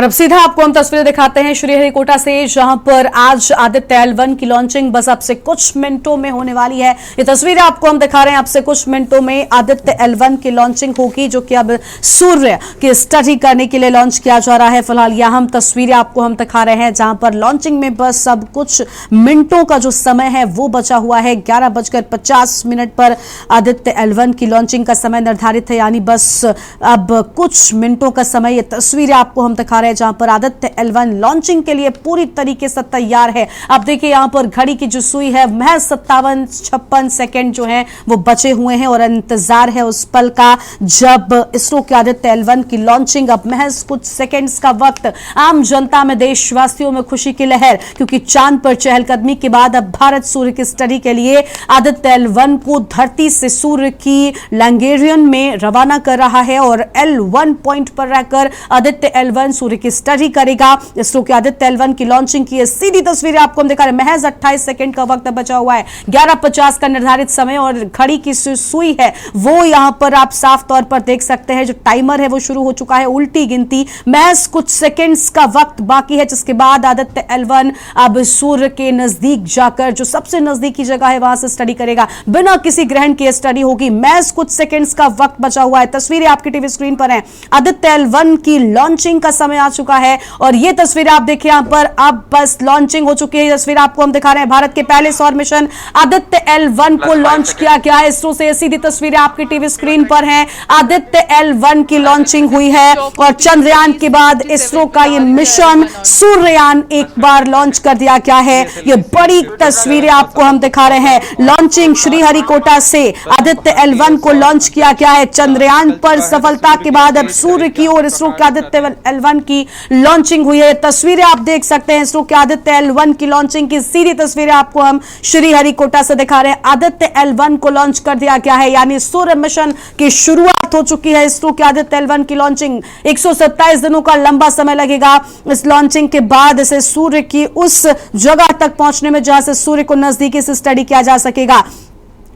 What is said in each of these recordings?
और अब सीधा आपको हम तस्वीरें दिखाते हैं श्रीहरिकोटा से, जहां पर आज आदित्य L1 की लॉन्चिंग बस अब से कुछ मिनटों में होने वाली है। ये तस्वीरें आपको हम दिखा रहे हैं। अब से कुछ मिनटों में आदित्य L1 की लॉन्चिंग होगी, जो कि अब सूर्य की स्टडी करने के लिए लॉन्च किया जा रहा है। फिलहाल यह हम तस्वीरें आपको हम दिखा रहे हैं, जहां पर लॉन्चिंग में बस अब कुछ मिनटों का जो समय है वो बचा हुआ है। 11:50 पर आदित्य L1 की लॉन्चिंग का समय निर्धारित है, यानी बस अब कुछ मिनटों का समय। ये तस्वीरें आपको हम दिखा रहे हैं जहां पर आदित्य L1 लॉन्चिंग के लिए पूरी तरीके से तैयार है। आप देखिए यहां पर घड़ी की जो सुई है, महज 57-56 सेकंड जो है वो बचे हुए हैं और इंतजार है उस पल का जब इसरो के आदित्य L1 की लॉन्चिंग। अब महज कुछ सेकंड्स का वक्त, आम जनता में, देशवासियों में खुशी की लहर, क्योंकि चांद पर चहलकदमी के बाद अब भारत सूर्य की स्टडी के लिए आदित्य L1 को धरती से सूर्य की लैंगेरियन में रवाना कर रहा है और L1 पॉइंट पर रहकर आदित्य L1 सूर्य की स्टडी करेगा। इसरो के आदित्य L1 की लॉन्चिंग की सीधी तस्वीरें आपको हम दिखा रहे हैं। महज 28 सेकंड का वक्त बचा हुआ है। 11:50 का निर्धारित समय और घड़ी की सुई है वो यहां पर आप साफ तौर पर देख सकते हैं। जो टाइमर है वो शुरू हो चुका है, उल्टी गिनती। महज कुछ सेकंड्स का वक्त बाकी है, जिसके बाद आदित्य L1 अब सूर्य के नजदीक जाकर, जो सबसे नजदीकी जगह है, वहां से स्टडी करेगा। बिना किसी ग्रहण की स्टडी होगी। महज कुछ सेकंड्स का वक्त बचा हुआ है। तस्वीरें आपकी टीवी स्क्रीन पर हैं। आदित्य L1 की लॉन्चिंग का समय आ चुका है और ये तस्वीरें आप देखिए यहां पर अब बस लॉन्चिंग हो चुकी है। ये तस्वीर आपको हम दिखा रहे हैं। भारत के पहले सौर मिशन आदित्य L1 को लॉन्च किया गया है इसरो से। सीधी तस्वीरें आपकी टीवी स्क्रीन पर हैं। आदित्य L1 की लॉन्चिंग हुई है और चंद्रयान के बाद इसरो का ये मिशन सूर्ययान एक बार लॉन्च कर दिया गया है। ये बड़ी तस्वीरें आपको हम दिखा रहे हैं। लॉन्चिंग श्रीहरिकोटा से आदित्य L1 को लॉन्च किया गया है। चंद्रयान पर सफलता के बाद अब सूर्य की ओर इसरो के आदित्य L1 की लॉन्चिंग हुई है। तस्वीरें आप देख सकते हैं इसरो के आदित्य L1 की लॉन्चिंग की सीधी तस्वीरें आपको हम श्रीहरिकोटा से दिखा रहे हैं। आदित्य L1 को लॉन्च कर दिया गया है, यानी सूर्य मिशन की शुरुआत हो चुकी है। इसरो के आदित्य L1 की लॉन्चिंग 127 दिनों का लंबा समय लगेगा। इस लॉन्चिंग के बाद इसे सूर्य की उस जगह तक पहुंचने में जहां से सूर्य को नजदीकी से स्टडी किया जा सकेगा।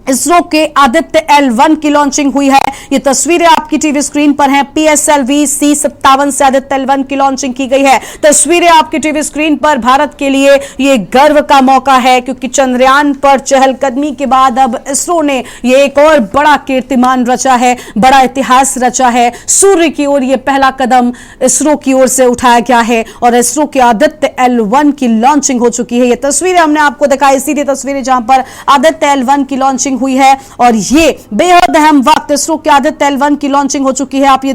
इसरो के आदित्य L1 की लॉन्चिंग हुई है। ये तस्वीरें आपकी टीवी स्क्रीन पर हैं। PSLV C57 से आदित्य L1 की लॉन्चिंग की गई है। तस्वीरें आपकी टीवी स्क्रीन पर। भारत के लिए ये गर्व का मौका है, क्योंकि चंद्रयान पर चहलकदमी के बाद अब इसरो ने ये एक और बड़ा कीर्तिमान रचा है, बड़ा इतिहास रचा है। सूर्य की ओर ये पहला कदम इसरो की ओर से उठाया गया है और इसरो के आदित्य L1 की लॉन्चिंग हो चुकी है। ये तस्वीरें हमने आपको दिखाई, सीधी तस्वीरें जहां पर आदित्य L1 की लॉन्चिंग हुई है और ये बेहद अहम वक्त, इसरो के आदित्य L1 की लॉन्चिंग हो चुकी है। आप ये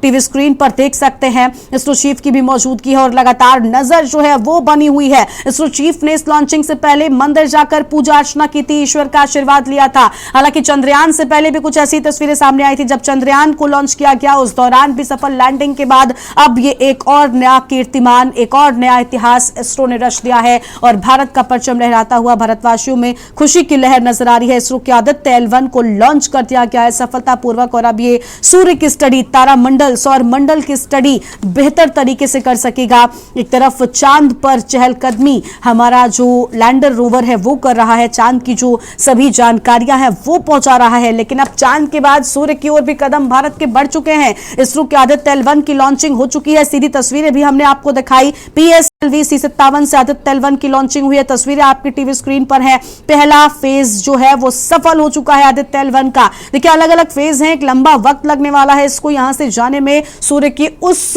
टीवी स्क्रीन पर देख सकते हैं। इसरो चीफ की भी मौजूदगी है और लगातार नजर जो है वो बनी हुई है। इसरो चीफ ने इस लॉन्चिंग से पहले मंदिर जाकर पूजा अर्चना की थी, ईश्वर का आशीर्वाद लिया था। हालांकि चंद्रयान से पहले भी कुछ ऐसी तस्वीरें सामने आई थी जब चंद्रयान को लॉन्च किया गया। उस दौरान भी सफल लैंडिंग के बाद अब ये एक और नया कीर्तिमान, एक और नया इतिहास इसरो ने रच दिया है और भारत का परचम लहराता हुआ भारतवासियों में खुशी की लहर नजर आ रही है। इसरो के आदित्य L1 को लॉन्च कर दिया गया है सफलतापूर्वक और अब ये सूर्य की स्टडी, तारामंडल, सौर मंडल की स्टडी बेहतर तरीके से कर सकेगा। एक तरफ चांद पर चहलकदमी हमारा जो लैंडर रोवर है वो कर रहा है, चांद की जो सभी जानकारियां हैं वो पहुंचा रहा है, लेकिन अब चांद के बाद सूर्य की ओर भी कदम भारत के बढ़ चुके हैं। इसरो के आदित्य L1 की लॉन्चिंग हो चुकी है। सीधी तस्वीरें भी हमने आपको दिखाई। PSLV C57 से आदित्य L1 की लॉन्चिंग हुई है। तस्वीरें आपकी टीवी स्क्रीन पर है। पहला फेज जो है वो सफल हो चुका है आदित्य L1 का। देखिए अलग अलग फेज हैं, एक लंबा वक्त लगने वाला है इसको यहां से जाने में। सूर्य की उस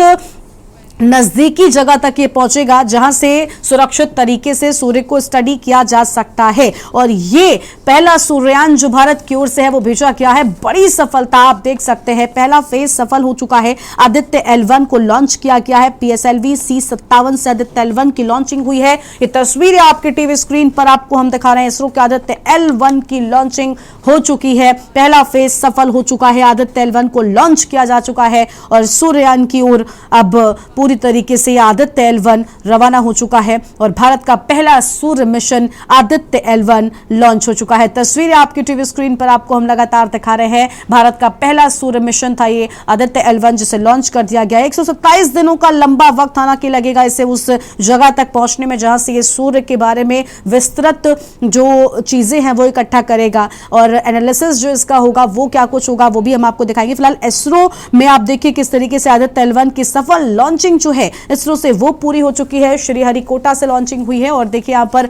नजदीकी जगह तक ये पहुंचेगा जहां से सुरक्षित तरीके से सूर्य को स्टडी किया जा सकता है और ये पहला सूर्ययान जो भारत की ओर से है वो भेजा गया है। बड़ी सफलता आप देख सकते हैं। पहला फेज सफल हो चुका है। आदित्य L1 को लॉन्च किया गया है। PSLV C57 से आदित्य L1 की लॉन्चिंग हुई है। ये तस्वीरें आपके टीवी स्क्रीन पर आपको हम दिखा रहे हैं। इसरो के आदित्य L1 की लॉन्चिंग हो चुकी है। पहला फेज सफल हो चुका है। आदित्य L1 को लॉन्च किया जा चुका है और सूर्ययान की ओर अब पूरी तरीके से आदित्य L1 रवाना हो चुका है और भारत का पहला सूर्य मिशन आदित्य L1 लॉन्च हो चुका है। तस्वीरें आपकी टीवी स्क्रीन पर आपको हम लगातार दिखा रहे हैं। भारत का पहला सूर्य मिशन था ये आदित्य L1, जिसे लॉन्च कर दिया गया। 127 दिनों का लंबा वक्त हालांकि लगेगा इसे उस जगह तक पहुंचने में जहां से ये सूर्य के बारे में विस्तृत जो चीजें हैं वो इकट्ठा करेगा और एनालिसिस जो इसका होगा वो क्या कुछ होगा वो भी हम आपको दिखाएंगे। फिलहाल इसरो में आप देखिए किस तरीके से आदित्य L1 की सफल लॉन्चिंग लॉन्चिंग जो है इसरो से वो पूरी हो चुकी है। श्रीहरिकोटा से लॉन्चिंग हुई है और देखिए यहाँ पर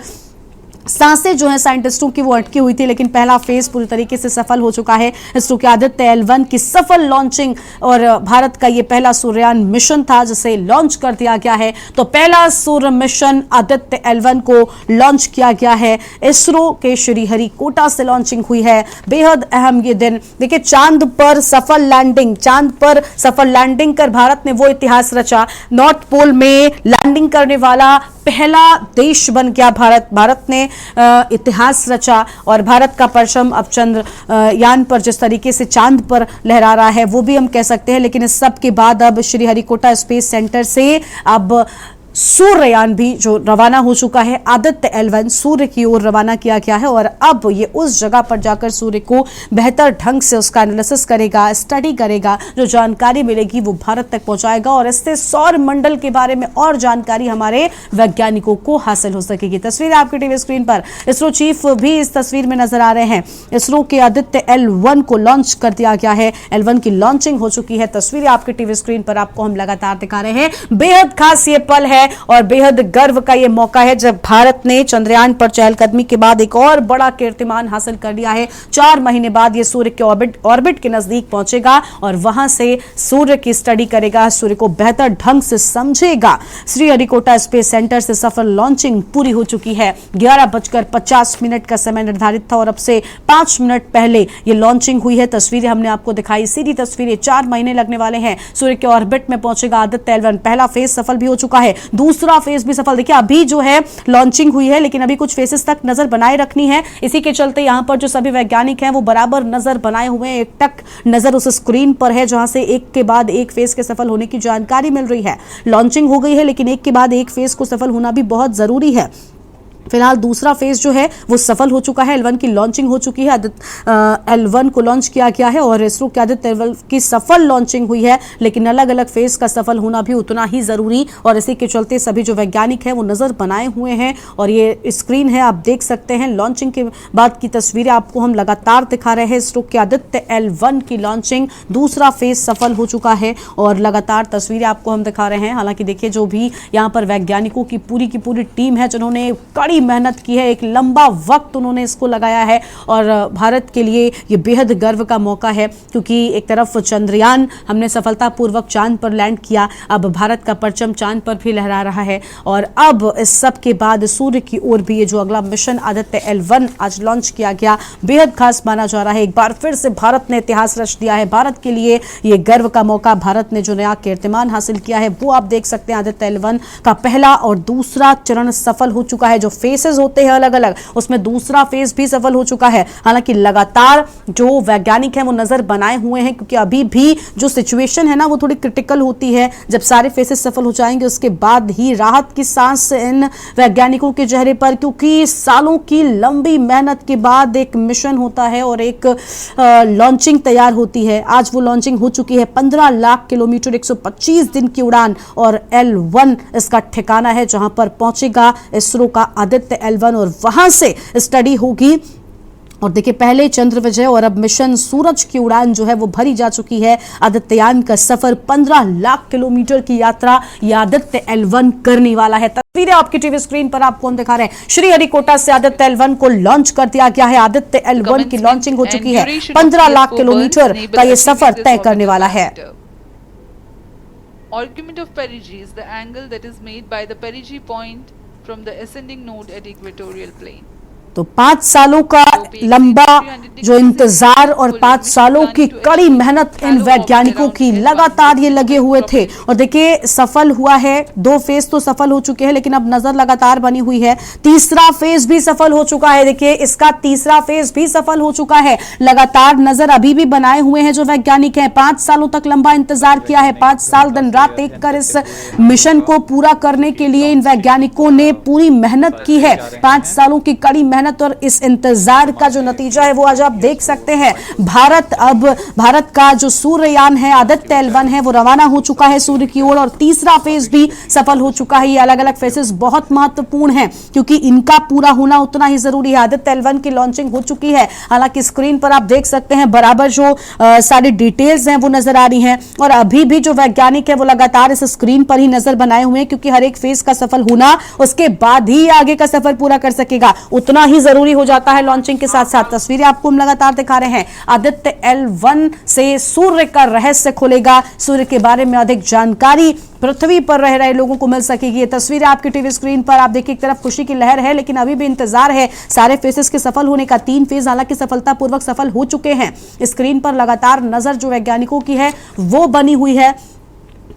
सांसें जो है साइंटिस्टों की वो अटकी हुई थी, लेकिन पहला फेज पूरी तरीके से सफल हो चुका है। इसरो के आदित्य L1 की सफल लॉन्चिंग और भारत का ये पहला सूर्ययान मिशन था जिसे लॉन्च कर दिया गया है। तो पहला सूर्य मिशन आदित्य L1 को लॉन्च किया गया है। इसरो के श्रीहरिकोटा से लॉन्चिंग हुई है। बेहद अहम ये दिन। देखिए चांद पर सफल लैंडिंग कर भारत ने वो इतिहास रचा। नॉर्थ पोल में लैंडिंग करने वाला पहला देश बन गया भारत ने इतिहास रचा और भारत का परचम अब चंद्रयान पर जिस तरीके से चांद पर लहरा रहा है वो भी हम कह सकते हैं। लेकिन इस सब के बाद अब श्रीहरिकोटा स्पेस सेंटर से अब सूर्ययान भी जो रवाना हो चुका है। आदित्य L1 सूर्य की ओर रवाना किया गया है और अब ये उस जगह पर जाकर सूर्य को बेहतर ढंग से उसका एनालिसिस करेगा, स्टडी करेगा, जो जानकारी मिलेगी वो भारत तक पहुंचाएगा और इससे सौर मंडल के बारे में और जानकारी हमारे वैज्ञानिकों को हासिल हो सकेगी। तस्वीर आपके टीवी स्क्रीन पर इसरो चीफ भी इस तस्वीर में नजर आ रहे हैं। इसरो के आदित्य L1 को लॉन्च कर दिया गया है। L1 की लॉन्चिंग हो चुकी है। तस्वीरें आपके टीवी स्क्रीन पर आपको हम लगातार दिखा रहे हैं। बेहद खास ये पल है और बेहद गर्व का यह मौका है जब भारत ने चंद्रयान पर चहलकदमी के बाद एक और बड़ा कीर्तिमान हासिल कर लिया है। 4 महीने बाद यह सूर्य के ऑर्बिट के नजदीक पहुंचेगा और वहां से सूर्य की स्टडी करेगा, सूर्य को बेहतर ढंग से समझेगा। श्रीहरिकोटा स्पेस सेंटर से सफल लॉन्चिंग पूरी हो चुकी है। 11:50 का समय निर्धारित था और अब से 5 मिनट पहले यह लॉन्चिंग हुई है। तस्वीरें हमने आपको दिखाई, सीधी तस्वीरें। 4 महीने लगने वाले हैं। सूर्य के ऑर्बिट में पहुंचेगा आदित्य L1। पहला फेज सफल भी हो चुका है, दूसरा फेज भी सफल। देखिए अभी जो है लॉन्चिंग हुई है लेकिन अभी कुछ फेसेस तक नजर बनाए रखनी है। इसी के चलते यहां पर जो सभी वैज्ञानिक हैं वो बराबर नजर बनाए हुए हैं। एक टक नजर उस स्क्रीन पर है जहां से एक के बाद एक फेज के सफल होने की जानकारी मिल रही है। लॉन्चिंग हो गई है लेकिन एक के बाद एक फेज को सफल होना भी बहुत जरूरी है। फिलहाल दूसरा फेज जो है वो सफल हो चुका है। L1 की लॉन्चिंग हो चुकी है। L1 को लॉन्च किया गया है और इसरो के आदित्य L1 की सफल लॉन्चिंग हुई है लेकिन अलग अलग फेज का सफल होना भी उतना ही जरूरी और इसी के चलते सभी जो वैज्ञानिक हैं वो नजर बनाए हुए हैं। और ये स्क्रीन है, आप देख सकते हैं लॉन्चिंग के बाद की तस्वीरें आपको हम लगातार दिखा रहे हैं। इसरो के आदित्य L1 की लॉन्चिंग, दूसरा फेज सफल हो चुका है और लगातार तस्वीरें आपको हम दिखा रहे हैं। हालांकि देखिए जो भी यहाँ पर वैज्ञानिकों की पूरी टीम है जिन्होंने कड़ी मेहनत की है, एक लंबा वक्त उन्होंने इसको लगाया है और भारत के लिए ये बेहद गर्व का मौका है क्योंकि एक तरफ चंद्रयान हमने सफलतापूर्वक चांद पर लैंड किया, अब भारत का परचम चांद पर भी लहरा रहा है और अब इस सब के बाद सूर्य की ओर भी ये जो अगला मिशन आदित्य L1 आज लॉन्च किया गया बेहद खास माना जा रहा है। एक बार फिर से भारत ने इतिहास रच दिया है। भारत के लिए ये गर्व का मौका, भारत ने जो नया कीर्तिमान हासिल किया है वो आप देख सकते हैं। आदित्य L1 का पहला और दूसरा चरण सफल हो चुका है। जो फेसेस होते हैं अलग अलग उसमें दूसरा फेज भी सफल हो चुका है। हालांकि लगातार जो वैज्ञानिक हैं वो नजर बनाए हुए हैं क्योंकि अभी भी जो सिचुएशन है ना वो थोड़ी क्रिटिकल होती है। जब सारे फेसेस सफल हो जाएंगे उसके बाद ही राहत की सांस इन वैज्ञानिकों के चेहरे पर, क्योंकि सालों की लंबी मेहनत के बाद एक मिशन होता है और एक लॉन्चिंग तैयार होती है। आज वो लॉन्चिंग हो चुकी है। 15 लाख किलोमीटर, 125 दिन की उड़ान और L1 इसका ठिकाना है जहां पर पहुंचेगा इसरो का आदित्य L1 और वहां से स्टडी होगी। और देखिए पहले चंद्र विजय और अब मिशन सूरज की उड़ान जो है वो भरी जा चुकी है। आदित्ययान का सफर 15 लाख किलोमीटर की यात्रा ये आदित्य L1 करने वाला है। तस्वीरें आपकी टीवी स्क्रीन पर आपको हम दिखा रहे हैं। श्रीहरिकोटा से आदित्य L1 को लॉन्च कर दिया गया है। आदित्य L1 की लॉन्चिंग हो चुकी है। 15 लाख किलोमीटर का ये सफर तय करने वाला है। Argument of perigee is the angle that is made by the perigee point from the ascending node at equatorial plane. तो 5 सालों का लंबा जो इंतजार और 5 सालों की कड़ी मेहनत इन वैज्ञानिकों की, लगातार ये लगे हुए थे और देखिए सफल हुआ है। 2 फेज तो सफल हो चुके हैं लेकिन अब नजर लगातार बनी हुई है। तीसरा फेज भी सफल हो चुका है। देखिए इसका तीसरा फेज भी सफल हो चुका है। लगातार नजर अभी भी बनाए हुए हैं जो वैज्ञानिक हैं। 5 सालों तक लंबा इंतजार किया है। 5 साल दिन रात एक कर इस मिशन को पूरा करने के लिए इन वैज्ञानिकों ने पूरी मेहनत की है। 5 सालों की कड़ी मेहनत मेहनत और इस इंतजार का जो नतीजा है वो आज आप देख सकते हैं। भारत का जो सूर्ययान है आदित्य L1 है वो रवाना हो चुका है सूर्य की ओर और तीसरा फेज भी सफल हो चुका है। ये अलग अलग फेजेस बहुत महत्वपूर्ण हैं क्योंकि इनका पूरा होना उतना ही जरूरी है। आदित्य L1 की लॉन्चिंग हो चुकी है, हालांकि स्क्रीन पर आप देख सकते हैं बराबर जो सारी डिटेल्स हैं वो नजर आ रही हैं और अभी भी जो वैज्ञानिक है वो लगातार इस स्क्रीन पर ही नजर बनाए हुए हैं क्योंकि हर एक फेज का सफल होना उसके बाद ही आगे का सफर पूरा कर सकेगा, उतना ही जरूरी हो जाता है। लॉन्चिंग के साथ साथ तस्वीरें आपको हम लगातार दिखा रहे हैं। आदित्य L1 से सूर्य का रहस्य खुलेगा, सूर्य के बारे में अधिक जानकारी पृथ्वी पर रह रहे लोगों को मिल सकेगी। ये तस्वीरें आपकी टीवी स्क्रीन पर आप देखिए, एक तरफ खुशी की लहर है लेकिन अभी भी इंतजार है सारे फेसेस के सफल होने का। 3 फेज हालांकि सफलतापूर्वक सफल हो चुके हैं। स्क्रीन पर लगातार नजर जो वैज्ञानिकों की है वो बनी हुई है,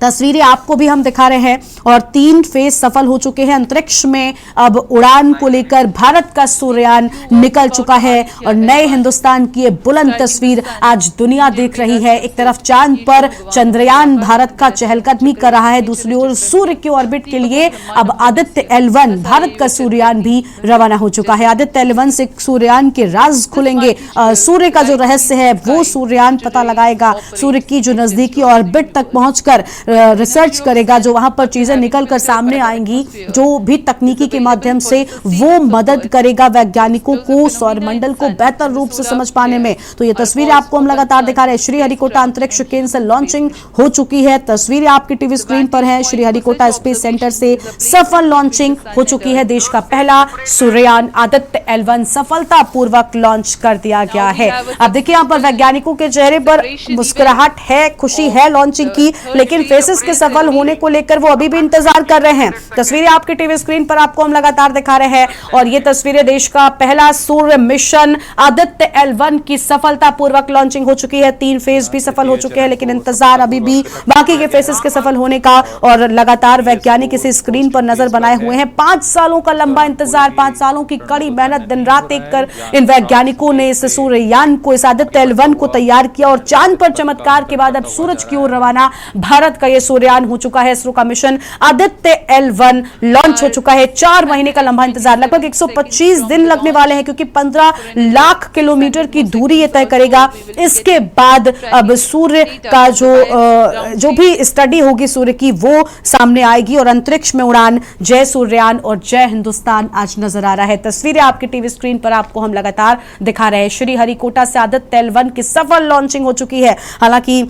तस्वीरें आपको भी हम दिखा रहे हैं और 3 फेज सफल हो चुके हैं। अंतरिक्ष में अब उड़ान को लेकर भारत का सूर्ययान निकल चुका है और नए हिंदुस्तान की ये बुलंद तस्वीर आज दुनिया देख रही है। एक तरफ चांद पर चंद्रयान भारत का चहलकदमी कर रहा है, दूसरी ओर सूर्य के ऑर्बिट के लिए अब आदित्य L1 भारत का सूर्ययान भी रवाना हो चुका है। आदित्य L1 से सूर्ययान के राज खुलेंगे, सूर्य का जो रहस्य है वो सूर्ययान पता लगाएगा, सूर्य की जो नजदीकी ऑर्बिट तक पहुंचकर रिसर्च करेगा, जो वहां पर चीजें निकल कर सामने आएंगी, जो भी तकनीकी के माध्यम से वो मदद करेगा वैज्ञानिकों को सौरमंडल को बेहतर रूप से समझ पाने में। तो ये तस्वीरें आपको हम लगातार दिखा रहे हैं। श्रीहरिकोटा अंतरिक्ष केंद्र से लॉन्चिंग हो चुकी है, तस्वीरें आपकी टीवी स्क्रीन पर है। श्रीहरिकोटा स्पेस सेंटर से सफल लॉन्चिंग हो चुकी है। देश का पहला सूर्ययान आदित्य L1 सफलतापूर्वक लॉन्च कर दिया गया है। अब देखिए यहाँ पर वैज्ञानिकों के चेहरे पर मुस्कुराहट है, खुशी है लॉन्चिंग की, लेकिन फेसेस के सफल होने को लेकर वो अभी भी इंतजार कर रहे हैं। तस्वीरें आपकी टीवी स्क्रीन पर आपको हम लगातार दिखा रहे हैं और ये तस्वीरें देश का पहला सूर्य मिशन आदित्य L1 की सफलतापूर्वक लॉन्चिंग हो चुकी है। 3 फेज भी सफल हो चुके हैं लेकिन इंतजार अभी भी बाकी के फेसेस के सफल होने का और लगातार वैज्ञानिक इसे स्क्रीन पर नजर बनाए हुए हैं। 5 सालों का लंबा इंतजार, 5 सालों की कड़ी मेहनत, दिन रात एक कर इन वैज्ञानिकों ने इस सूर्ययान को, इस आदित्य L1 को तैयार किया और चांद पर चमत्कार के बाद अब सूरज की ओर रवाना भारत का यह सूर्ययान हो चुका है। इसरो का मिशन आदित्य L1 लॉन्च हो चुका है। 4 महीने का लंबा इंतजार, लगभग 125 दिन लगने वाले हैं क्योंकि 15 लाख किलोमीटर की दूरी ये तय करेगा। इसके बाद अब सूर्य का जो भी स्टडी होगी सूर्य की वो सामने आएगी और अंतरिक्ष में उड़ान। जय सूर्ययान और जय हिंदुस्तान आज नजर आ रहा है। तस्वीरें आपकी टीवी स्क्रीन पर आपको हम लगातार दिखा रहे हैं। श्रीहरिकोटा से आदित्य L1 की सफल लॉन्चिंग हो चुकी है। हालांकि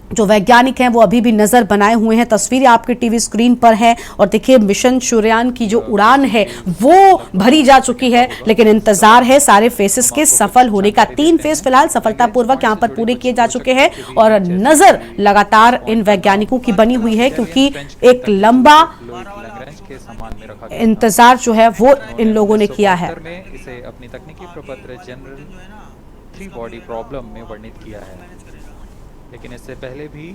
जो वैज्ञानिक हैं वो अभी भी नजर बनाए हुए हैं। तस्वीरें आपकी टीवी स्क्रीन पर है और देखिए मिशन सूर्ययान की जो उड़ान है वो भरी जा चुकी है लेकिन इंतजार है सारे फेसेस के सफल होने का। 3 फेज फिलहाल सफलतापूर्वक यहां पर पूरे किए जा चुके हैं और नजर लगातार इन वैज्ञानिकों की बनी हुई है क्योंकि एक लंबा इंतजार जो है वो इन लोगों ने किया है। इसे अपनी तकनीकी प्रपत्र जनरल 3 बॉडी प्रॉब्लम में वर्णित किया है, लेकिन इससे पहले भी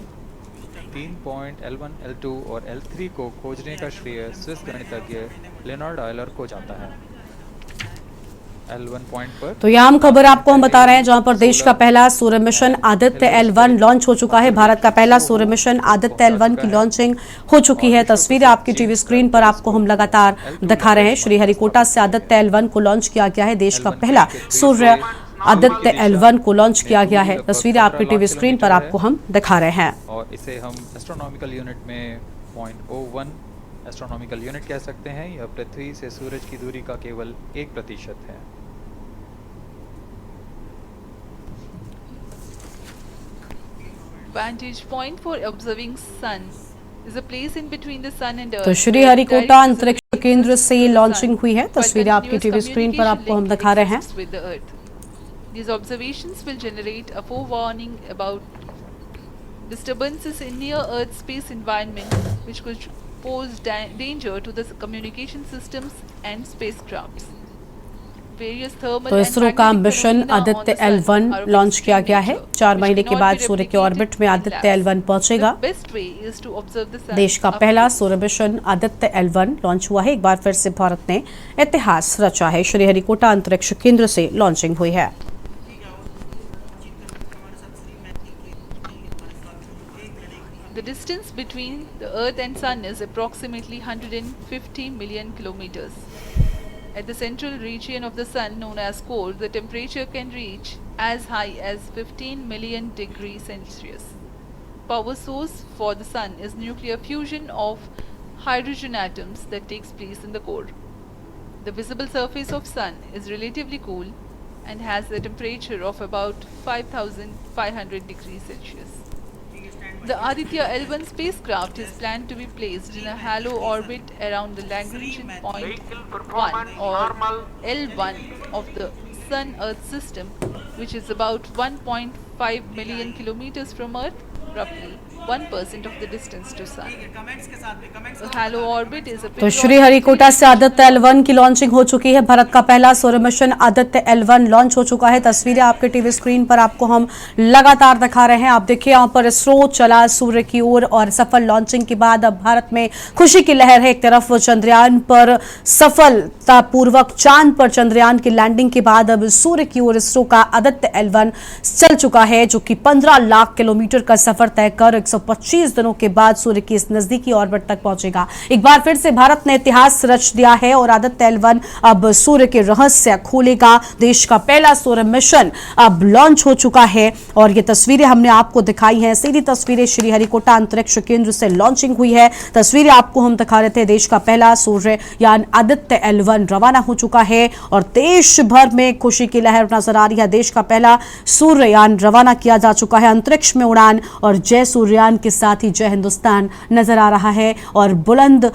3 पॉइंट L1, L2 और L3 को खोजने का श्रेय स्विस गणितज्ञ लियोनार्ड ऑयलर को जाता है। L1 पॉइंट पर तो यह आम खबर आपको हम बता रहे हैं जहां पर देश का पहला सूर्य मिशन आदित्य L1 लॉन्च हो चुका है। भारत का पहला सूर्य मिशन आदित्य L1 की लॉन्चिंग हो चुकी है। तस्वीरें आपकी टीवी स्क्रीन पर आपको हम लगातार दिखा रहे हैं। श्रीहरिकोटा से आदित्य L1 को लॉन्च किया गया है। देश का पहला सूर्य आदित्य L1 को लॉन्च किया गया है। तस्वीरें आपकी टीवी स्क्रीन पर आपको हम दिखा रहे हैं और इसे हम एस्ट्रोनॉमिकल यूनिट में 0.01 एस्ट्रोनॉमिकल यूनिट कह सकते हैं। यह पृथ्वी से सूरज की दूरी का केवल 1% है। Vantage point for observing sun is a place in between the sun and earth. तो श्रीहरिकोटा अंतरिक्ष केंद्र से लॉन्चिंग हुई है। तस्वीरें आपकी टीवी स्क्रीन पर आपको हम दिखा रहे हैं। These observations will generate a forewarning about disturbances in near Earth space environment which could pose danger to the communication systems and spacecrafts. तो इसरो का मिशन आदित्य L1 लॉन्च किया गया है। 4 महीने के बाद सूर्य के ऑर्बिट में आदित्य L1 पहुंचेगा। देश का पहला सूर्य मिशन आदित्य L1 लॉन्च हुआ है। एक बार फिर से भारत ने इतिहास रचा है। श्रीहरिकोटा अंतरिक्ष केंद्र से लॉन्चिंग हुई है। The distance between the Earth and Sun is approximately 150 million kilometers. At the central region of the Sun, known as core, the temperature can reach as high as 15 million degrees Celsius. Power source for the Sun is nuclear fusion of hydrogen atoms that takes place in the core. The visible surface of Sun is relatively cool and has a temperature of about 5,500 degrees Celsius. The Aditya L1 spacecraft is planned to be placed in a halo orbit around the Lagrangian point 1 or L1 of the Sun-Earth system, which is about 1.5 million kilometers from Earth, roughly 1% of the distance to Sun. The halo orbit is a तो श्रीहरिकोटा से Aditya L1 की launching हो चुकी है। भारत का पहला सौर mission Aditya L1 launch हो चुका है। तस्वीरें आपके टीवी स्क्रीन पर आपको हम लगातार दिखा रहे हैं। आप देखिए यहाँ पर इसरो चला सूर्य की ओर और सफल लॉन्चिंग के बाद अब भारत में खुशी की लहर है। एक तरफ चंद्रयान पर सफलतापूर्वक चांद पर चंद्रयान की लैंडिंग के बाद अब सूर्य की ओर इसरो का आदित्य L1 चल चुका है, जो कि 15 लाख किलोमीटर का सफर तय कर 125 दिनों के बाद सूर्य की इस नजदीकी ऑर्बिट तक पहुंचेगा। एक बार फिर से भारत ने इतिहास रच दिया है और आदित्य L1 अब सूर्य के रहस्य खोलेगा। देश का पहला सौर मिशन अब लॉन्च हो चुका है और ये तस्वीरें हमने आपको दिखाई हैं। सीधी तस्वीरें श्रीहरिकोटा अंतरिक्ष केंद्र से लॉन्चिंग हुई है। तस्वीरें आपको हम दिखा रहे थे। देश का पहला सूर्ययान आदित्य L1 रवाना हो चुका है और देश भर में खुशी की लहर नजर आ रही है। देश का पहला सूर्ययान रवाना किया जा चुका है। अंतरिक्ष में उड़ान और जय सूर्ययान के साथ ही जय हिंदुस्तान नजर आ रहा है और बुलंद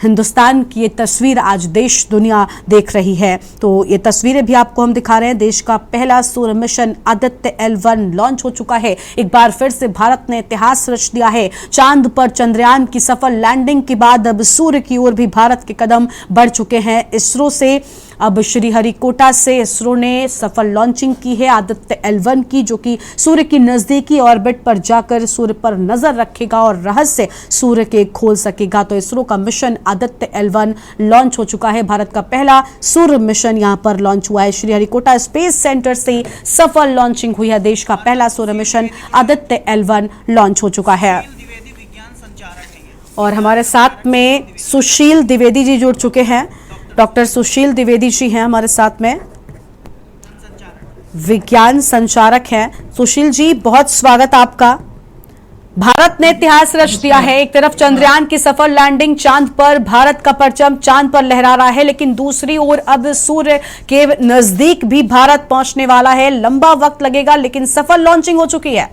हिंदुस्तान की ये तस्वीर आज देश दुनिया देख रही है। तो ये तस्वीरें भी आपको हम दिखा रहे हैं। देश का पहला सौर मिशन आदित्य L1 लॉन्च हो चुका है। एक बार फिर से भारत ने इतिहास रच दिया है। चांद पर चंद्रयान की सफल लैंडिंग के बाद अब सूर्य की ओर भी भारत के कदम बढ़ चुके हैं। इसरो से अब श्रीहरिकोटा से इसरो ने सफल लॉन्चिंग की है आदित्य L1 की, जो कि सूर्य की नजदीकी ऑर्बिट पर जाकर सूर्य पर नजर रखेगा और रहस्य सूर्य के खोल सकेगा। तो इसरो का मिशन आदित्य L1 लॉन्च हो चुका है। भारत का पहला सूर्य मिशन यहां पर लॉन्च हुआ है। श्रीहरिकोटा स्पेस सेंटर से सफल लॉन्चिंग हुई है। देश का पहला सूर्य मिशन आदित्य L1 लॉन्च हो चुका है और हमारे साथ में सुशील द्विवेदी जी जुड़ चुके हैं। डॉक्टर सुशील द्विवेदी जी हैं हमारे साथ में, विज्ञान संचारक हैं। सुशील जी, बहुत स्वागत आपका। भारत ने इतिहास रच दिया है। एक तरफ चंद्रयान की सफल लैंडिंग, चांद पर भारत का परचम चांद पर लहरा रहा है, लेकिन दूसरी ओर अब सूर्य के नजदीक भी भारत पहुंचने वाला है। लंबा वक्त लगेगा लेकिन सफल लॉन्चिंग हो चुकी है।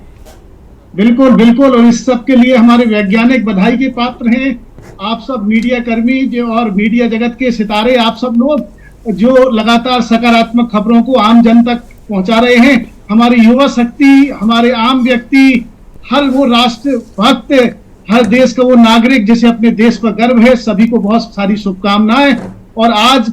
बिल्कुल बिल्कुल, और इस सब के लिए हमारे वैज्ञानिक बधाई के पात्र हैं। आप सब मीडिया कर्मी जो और मीडिया जगत के सितारे, आप सब लोग जो लगातार सकारात्मक खबरों को आम जन तक पहुंचा रहे हैं। हमारी युवा शक्ति, हमारे आम व्यक्ति, हर वो राष्ट्र भक्त, हर देश का वो नागरिक जिसे अपने देश पर गर्व है, सभी को बहुत सारी शुभकामनाएं। और आज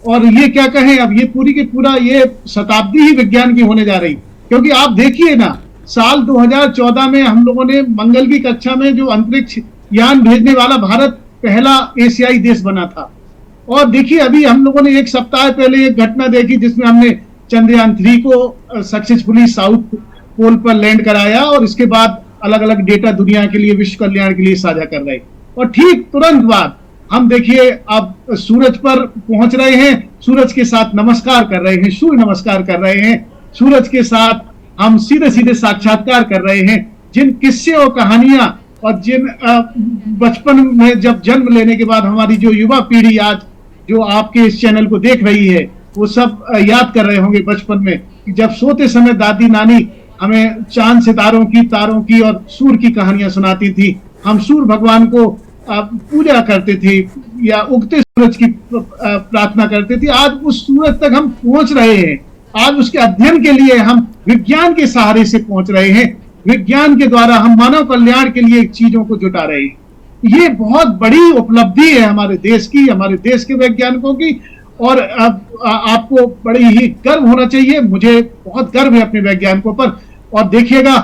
और ये क्या कहें, अब ये पूरी की पूरा ये शताब्दी ही विज्ञान की होने जा रही, क्योंकि आप देखिए ना, साल 2014 में हम लोगों ने मंगल की कक्षा में जो अंतरिक्ष यान भेजने वाला भारत पहला एशियाई देश बना था। और देखिए अभी हम लोगों ने एक सप्ताह पहले एक घटना देखी जिसमें हमने चंद्रयान 3 को सक्सेसफुली साउथ पोल पर लैंड कराया और इसके बाद अलग अलग डेटा दुनिया के लिए, विश्व कल्याण के लिए साझा कर रहे। और ठीक तुरंत बाद हम देखिए अब सूरज पर पहुंच रहे हैं, सूरज के साथ नमस्कार कर रहे हैं, सूर्य नमस्कार कर रहे हैं, सूरज के साथ हम सीधे सीधे साक्षात्कार कर रहे हैं। जिन किस्से और कहानियां और जिन बचपन में जब जन्म लेने के बाद हमारी जो युवा पीढ़ी आज जो आपके इस चैनल को देख रही है, वो सब याद कर रहे होंगे बचपन में कि जब सोते समय दादी नानी हमें चांद सितारों की, तारों की और सूर्य की कहानियां सुनाती थी। हम सूर्य भगवान को पूजा करते थे या उगते सूरज की प्रार्थना करते थे। आज उस सूरज तक हम पहुंच रहे हैं। आज उसके अध्ययन के लिए हम विज्ञान के सहारे से पहुंच रहे हैं। विज्ञान के द्वारा हम मानव कल्याण के लिए चीजों को जुटा रहे हैं। ये बहुत बड़ी उपलब्धि है हमारे देश की, हमारे देश के वैज्ञानिकों की। और आपको बड़ी ही गर्व होना चाहिए। मुझे बहुत गर्व है अपने वैज्ञानिकों पर। और देखिएगा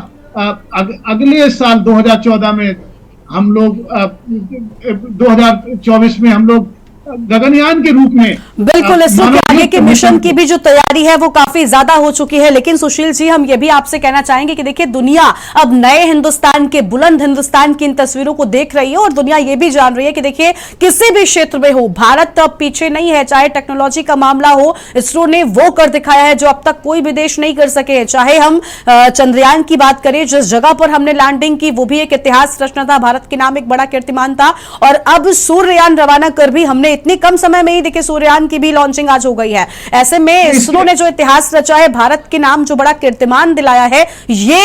अगले साल 2014 में हम लोग 2024 में हम लोग गगनयान के रूप में बिल्कुल, इसरो के आगे के मिशन की भी जो तैयारी है वो काफी ज्यादा हो चुकी है। लेकिन सुशील जी, हम ये भी आपसे कहना चाहेंगे कि देखिए, दुनिया अब नए हिंदुस्तान के, बुलंद हिंदुस्तान की इन तस्वीरों को देख रही है और दुनिया ये भी जान रही है कि देखिए, किसी भी क्षेत्र में हो, भारत अब पीछे नहीं है। चाहे टेक्नोलॉजी का मामला हो, इसरो ने वो कर दिखाया है जो अब तक कोई भी देश नहीं कर सके हैं। चाहे हम चंद्रयान की बात करें, जिस जगह पर हमने लैंडिंग की, वो भी एक इतिहास रचना था, भारत के नाम एक बड़ा कीर्तिमान था। और अब सूर्ययान रवाना कर भी हमने इतनी कम समय में ही, देखिए, सूर्ययान की भी लॉन्चिंग आज हो गई है। ऐसे में इसरो ने जो इतिहास रचा है, भारत के नाम जो बड़ा कीर्तिमान दिलाया है, ये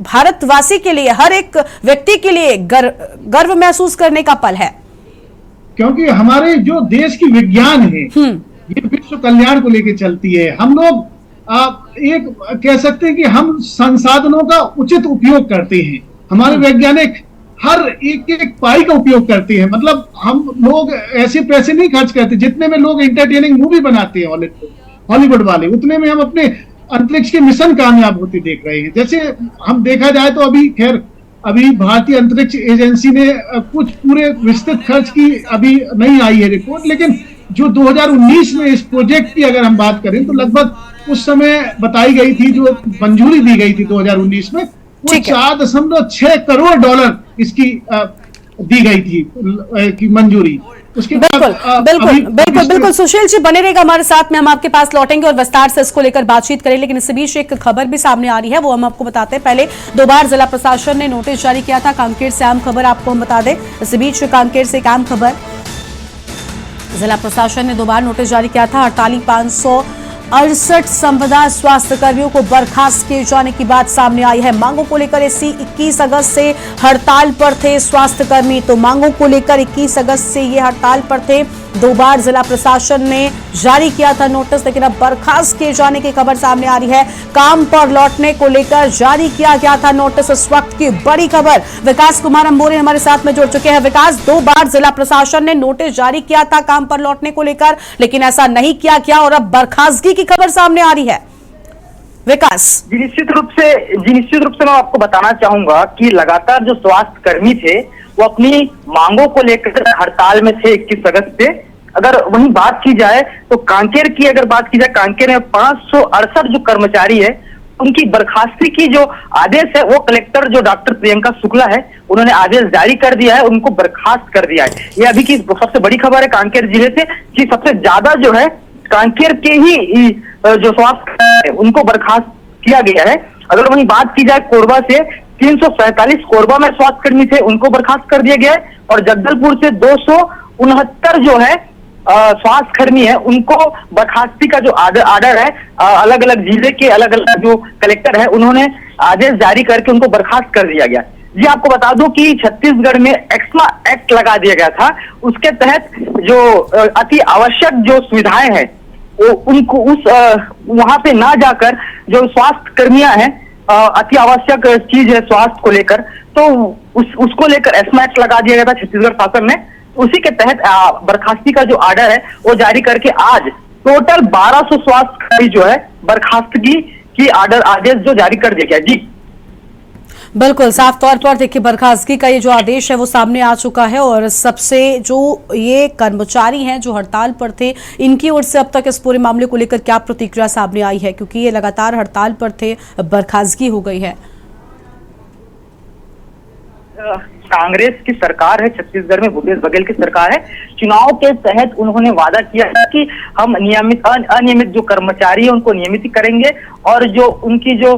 भारतवासी के लिए, हर एक व्यक्ति के लिए गर्व महसूस करने का पल है। क्योंकि हमारे जो देश की विज्ञान है, ये विश्व कल्याण को लेकर चलती है। हम लोग एक कह सकते हैं कि हम संसाधनों का उचित उपयोग करते हैं। हमारे वैज्ञानिक हर एक पाई का उपयोग करते हैं। मतलब हम लोग ऐसे पैसे नहीं खर्च करते जितने में लोग एंटरटेनिंग मूवी बनाते हैं हॉलीवुड वाले, उतने में हम अपने अंतरिक्ष के मिशन कामयाब होते देख रहे हैं। जैसे हम देखा जाए तो अभी भारतीय अंतरिक्ष एजेंसी ने कुछ पूरे विस्तृत खर्च की अभी नहीं आई है रिपोर्ट, लेकिन जो 2019 में इस प्रोजेक्ट की अगर हम बात करें तो लगभग उस समय बताई गई थी, जो मंजूरी दी गई थी 2019 में, वो 4.6 करोड़ डॉलर इसकी दी गई थी की मंजूरी। उसके बिल्कुल सुशील जी, बने रहेगा हमारे साथ में, हम आपके पास लौटेंगे और विस्तार से इसको लेकर बातचीत करें। लेकिन इस बीच एक खबर भी सामने आ रही है, वो हम आपको बताते हैं। पहले 2 बार जिला प्रशासन ने नोटिस जारी किया था। कांकेर से अहम खबर आपको हम बता दें। इस बीच कांकेर से एक अहम खबर, जिला प्रशासन ने 2 बार नोटिस जारी किया था। 48,568 संविदा स्वास्थ्य कर्मियों को बर्खास्त किए जाने की बात सामने आई है। मांगों को लेकर इसी 21 अगस्त से हड़ताल पर थे स्वास्थ्य कर्मी। तो मांगों को लेकर 21 अगस्त से ये हड़ताल पर थे। 2 बार जिला प्रशासन ने जारी किया था नोटिस, लेकिन अब बर्खास्त किए जाने की खबर सामने आ रही है। काम पर लौटने को लेकर जारी किया गया था नोटिस। इस वक्त की बड़ी खबर, विकास कुमार अंबोरे हमारे साथ में जुड़ चुके हैं। विकास, 2 बार जिला प्रशासन ने नोटिस जारी किया था काम पर लौटने को लेकर, लेकिन ऐसा नहीं किया गया और अब बर्खास्तगी की खबर सामने आ रही है। विकास जी, निश्चित रूप से मैं आपको बताना चाहूंगा कि लगातार जो स्वास्थ्य कर्मी थे वो अपनी मांगों को लेकर हड़ताल में थे 21 अगस्त से। अगर वहीं बात की जाए तो कांकेर की अगर बात की जाए, कांकेर में 568 जो कर्मचारी है उनकी बर्खास्ती की जो आदेश है वो कलेक्टर जो डॉक्टर प्रियंका शुक्ला है उन्होंने आदेश जारी कर दिया है, उनको बर्खास्त कर दिया है। ये अभी की सबसे बड़ी खबर है कांकेर जिले से कि सबसे ज्यादा जो है कांकेर के ही जो स्वास्थ्य उनको बर्खास्त किया गया है। अगर वहीं बात की जाए कोरबा से 347 कोरबा में स्वास्थ्यकर्मी थे, उनको बर्खास्त कर दिया गया है। और जगदलपुर से 269 जो है स्वास्थ्यकर्मी है उनको बर्खास्ती का जो आर्डर है, अलग अलग जिले के अलग अलग जो कलेक्टर है उन्होंने आदेश जारी करके उनको बर्खास्त कर दिया गया। जी आपको बता दूं कि छत्तीसगढ़ में एक्समा एक्ट लगा दिया गया था, उसके तहत जो अति आवश्यक जो सुविधाएं हैं उनको वहां पे ना जाकर जो स्वास्थ्य कर्मियां हैं, अति आवश्यक चीज है स्वास्थ्य को लेकर, तो उसको लेकर एक्समा एक्ट लगा दिया गया था छत्तीसगढ़ शासन ने। उसी के तहत बर्खास्ती का जो आर्डर है वो जारी करके आज टोटल 1200 स्वास्थ्य कर्मी जो है बर्खास्तगी की आदेश जो जारी कर दिया गया। जी बिल्कुल, साफ तौर पर देखिए, बर्खास्तगी का ये जो आदेश है वो सामने आ चुका है। और सबसे जो ये कर्मचारी हैं जो हड़ताल पर थे, इनकी ओर से अब तक इस पूरे मामले को लेकर क्या प्रतिक्रिया सामने आई है, क्योंकि ये लगातार हड़ताल पर थे, बर्खास्तगी हो गई है। कांग्रेस की सरकार है छत्तीसगढ़ में, भूपेश बघेल की सरकार है। चुनाव के तहत उन्होंने वादा किया है कि हम अनियमित जो कर्मचारी है उनको नियमित करेंगे और जो उनकी जो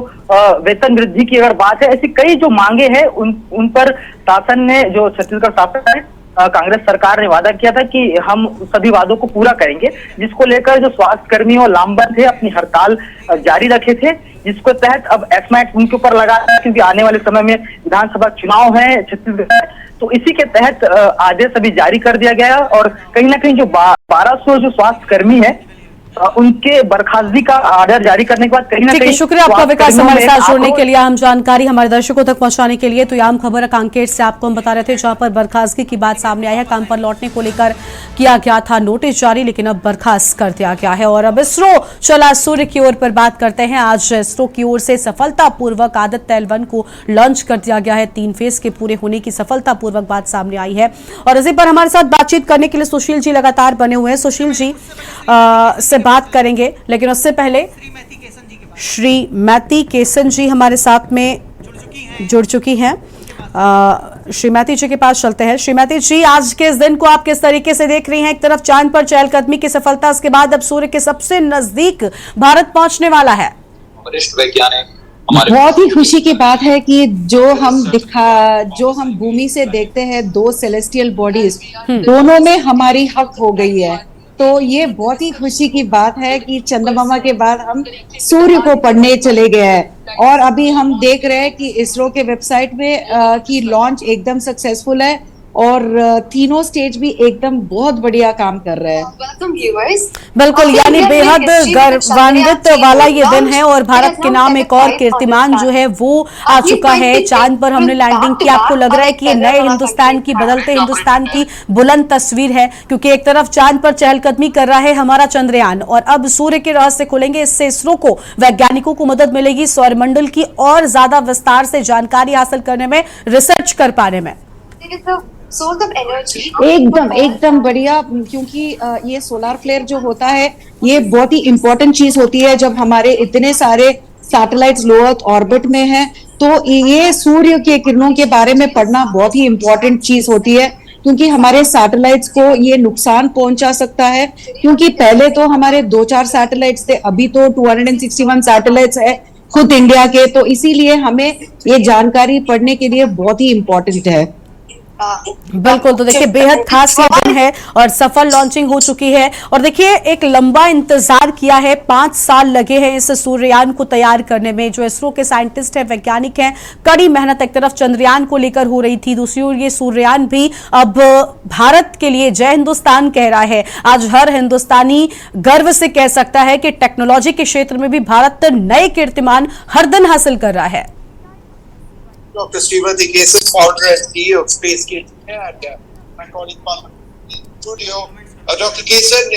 वेतन वृद्धि की अगर बात है, ऐसी कई जो मांगे हैं उन पर शासन ने, जो छत्तीसगढ़ शासन है, कांग्रेस सरकार ने वादा किया था कि हम सभी वादों को पूरा करेंगे, जिसको लेकर जो स्वास्थ्य कर्मी और लामबंद थे अपनी हड़ताल जारी रखे थे, जिसको तहत अब एक्समा एक्ट उनके ऊपर लगा है क्योंकि आने वाले समय में विधानसभा चुनाव है छत्तीसगढ़ में। तो इसी के तहत आदेश अभी जारी कर दिया गया और कहीं ना कहीं जो 1200 जो स्वास्थ्य कर्मी है उनके बर्खास्तगी का आर्डर जारी करने के बाद कहीं ना ठीक है, कहीं शुक्रिया आपका विकास हमारे साथ जुड़ने के लिए। लिए, हम जानकारी हमारे दर्शकों तक पहुंचाने के लिए। तो याम खबर कांकेर से आपको हम बता रहे थे, जहां पर बर्खास्तगी की बात सामने आई है। काम पर लौटने को लेकर किया गया था नोटिस जारी, लेकिन अब बर्खास्त कर दिया गया है। और अब इसरो चला सूर्य की ओर पर बात करते हैं। आज इसरो की ओर से सफलतापूर्वक आदित्य L1 को लॉन्च कर दिया गया है। 3 फेज के पूरे होने की सफलतापूर्वक बात सामने आई है। और इसी पर हमारे साथ बातचीत करने के लिए सुशील जी लगातार बने हुए हैं। सुशील जी से बात करेंगे, लेकिन उससे पहले श्री मैती केसन जी हमारे साथ में जुड़ चुकी हैं। श्री मैती जी के पास चलते हैं। श्री मैती जी, आज के इस दिन को आप किस तरीके से देख रही हैं? एक तरफ चांद पर चहलकदमी की सफलता, उसके बाद अब सूर्य के सबसे नजदीक भारत पहुंचने वाला है। वरिष्ठ वैज्ञानिक बहुत ही खुशी की बात है कि जो हम भूमि से देखते हैं 2 सेलेस्टियल बॉडीज, दोनों में हमारी हक हो गई है। तो ये बहुत ही खुशी की बात है कि चंद्रमा के बाद हम सूर्य को पढ़ने चले गए हैं। और अभी हम देख रहे हैं कि इसरो के वेबसाइट में कि लॉन्च एकदम सक्सेसफुल है और तीनों स्टेज भी एकदम बहुत बढ़िया काम कर रहे हैं। बिल्कुल, यानी बेहद गौरवान्वित वाला ये दिन है। और भारत के नाम एक और कीर्तिमान जो है वो आ चुका है। चांद पर हमने लैंडिंग की। आपको लग रहा है कि ये नए हिंदुस्तान की, बदलते हिंदुस्तान की बुलंद तस्वीर है? क्योंकि एक तरफ चांद पर चहलकदमी कर रहा है हमारा चंद्रयान, और अब सूर्य के रहस्य खुलेंगे। इससे इसरो को, वैज्ञानिकों को मदद मिलेगी सौरमंडल की और ज्यादा विस्तार से जानकारी हासिल करने में, रिसर्च कर पाने में। एकदम बढ़िया, क्योंकि ये सोलर फ्लेयर जो होता है ये बहुत ही इंपॉर्टेंट चीज होती है। जब हमारे इतने सारे सैटेलाइट्स लो अर्थ ऑर्बिट में हैं, तो ये सूर्य के किरणों के बारे में पढ़ना बहुत ही इंपॉर्टेंट चीज होती है, क्योंकि हमारे सैटेलाइट्स को ये नुकसान पहुंचा सकता है। क्योंकि पहले तो हमारे 2-4 सैटेलाइट्स थे, अभी तो 261 सैटेलाइट्स है खुद इंडिया के। तो इसीलिए हमें ये जानकारी पढ़ने के लिए बहुत ही इंपॉर्टेंट है। बिल्कुल, तो देखिए बेहद खास ये दिन है और सफल लॉन्चिंग हो चुकी है। और देखिए एक लंबा इंतजार किया है, 5 साल लगे हैं इस सूर्ययान को तैयार करने में। जो इसरो के साइंटिस्ट हैं, वैज्ञानिक हैं, कड़ी मेहनत एक तरफ चंद्रयान को लेकर हो रही थी, दूसरी ओर ये सूर्ययान भी अब भारत के लिए जय हिंदुस्तान कह रहा है। आज हर हिंदुस्तानी गर्व से कह सकता है कि टेक्नोलॉजी के क्षेत्र में भी भारत नए कीर्तिमान हर दिन हासिल कर रहा है। Dr. Srimati Kesan, founder and CEO of SpaceKit, and my colleague Palmer in studio. Dr. Kesan,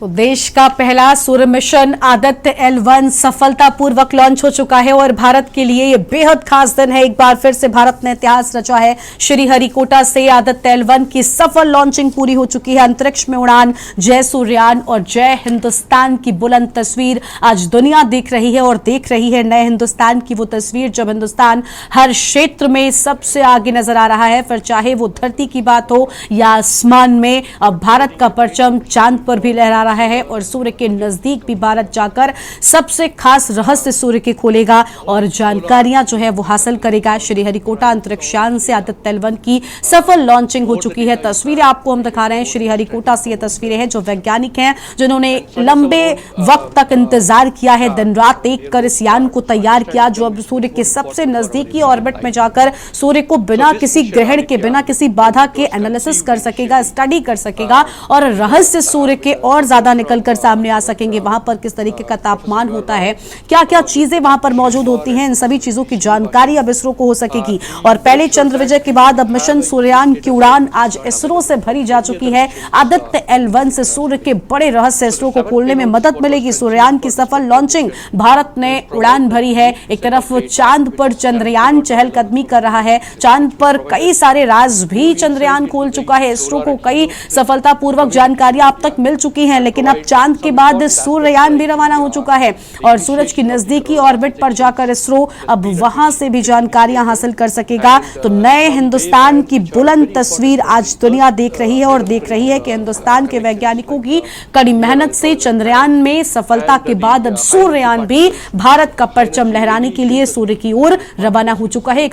तो देश का पहला सूर्य मिशन आदित्य L1 सफलतापूर्वक लॉन्च हो चुका है और भारत के लिए ये बेहद खास दिन है। एक बार फिर से भारत ने इतिहास रचा है। श्रीहरिकोटा से आदित्य L1 की सफल लॉन्चिंग पूरी हो चुकी है। अंतरिक्ष में उड़ान, जय सूर्ययान और जय हिंदुस्तान की बुलंद तस्वीर आज दुनिया देख रही है। और देख रही है नए हिंदुस्तान की वो तस्वीर जब हिंदुस्तान हर क्षेत्र में सबसे आगे नजर आ रहा है। फिर चाहे वो धरती की बात हो या आसमान में, अब भारत का परचम चांद पर भी लहरा रहा है। और सूर्य के नजदीक भी भारत जाकर सबसे खास रहस्य सूर्य के खोलेगा और जानकारियां जो है वो हासिल करेगा। श्रीहरिकोटा अंतरिक्षयान से आदित्य L1 की सफल लॉन्चिंग हो चुकी है। तस्वीरें आपको हम दिखा रहे हैं श्रीहरिकोटा से। ये तस्वीरें हैं जो वैज्ञानिक हैं जिन्होंने लंबे वक्त तक इंतजार किया है, दिन रात एक कर इस यान को तैयार किया, जो अब सूर्य के सबसे नजदीकी ऑर्बिट में जाकर सूर्य को बिना किसी ग्रहण के, बिना किसी बाधा के एनालिसिस कर सकेगा, स्टडी कर सकेगा और रहस्य सूर्य के और ज्यादा निकलकर सामने आ सकेंगे। वहां पर किस तरीके का तापमान होता है, क्या क्या चीजें वहां पर मौजूद होती हैं, इन सभी चीजों की जानकारी अब इसरो को हो सकेगी। और पहले चंद्र विजय के बाद अब मिशन सूर्ययान की उड़ान आज इसरो से भरी जा चुकी है। आदित्य L1 से सूर्य के बड़े रहस्य इसरो को खोलने में मदद मिलेगी। सूर्ययान की सफल लॉन्चिंग, भारत ने उड़ान भरी है। एक तरफ चांद पर चंद्रयान चहलकदमी कर रहा है, चांद पर कई सारे राज भी चंद्रयान खोल चुका है। इसरो को कई सफलतापूर्वक जानकारियां अब तक मिल चुकी हैं, लेकिन अब चांद के बाद सूर्ययान भी रवाना हो चुका है और सूरज की नजदीकी ऑर्बिट पर जाकर इसरो अब वहां से भी जानकारियां हासिल कर सकेगा। तो नए हिंदुस्तान की बुलंद तस्वीर आज दुनिया देख रही है और देख रही है कि हिंदुस्तान के वैज्ञानिकों की कड़ी मेहनत से चंद्रयान में सफलता के बाद अब सूर्ययान भी भारत का परचम लहराने के लिए सूर्य की ओर रवाना हो चुका है।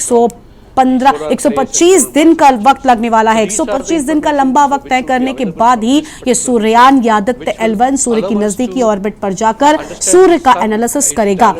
125 दिन का वक्त लगने वाला है। 125 दिन का लंबा वक्त तय करने के बाद ही ये सूर्ययान या आदित्य L1 सूर्य की नजदीकी ऑर्बिट पर जाकर सूर्य का एनालिसिस करेगा।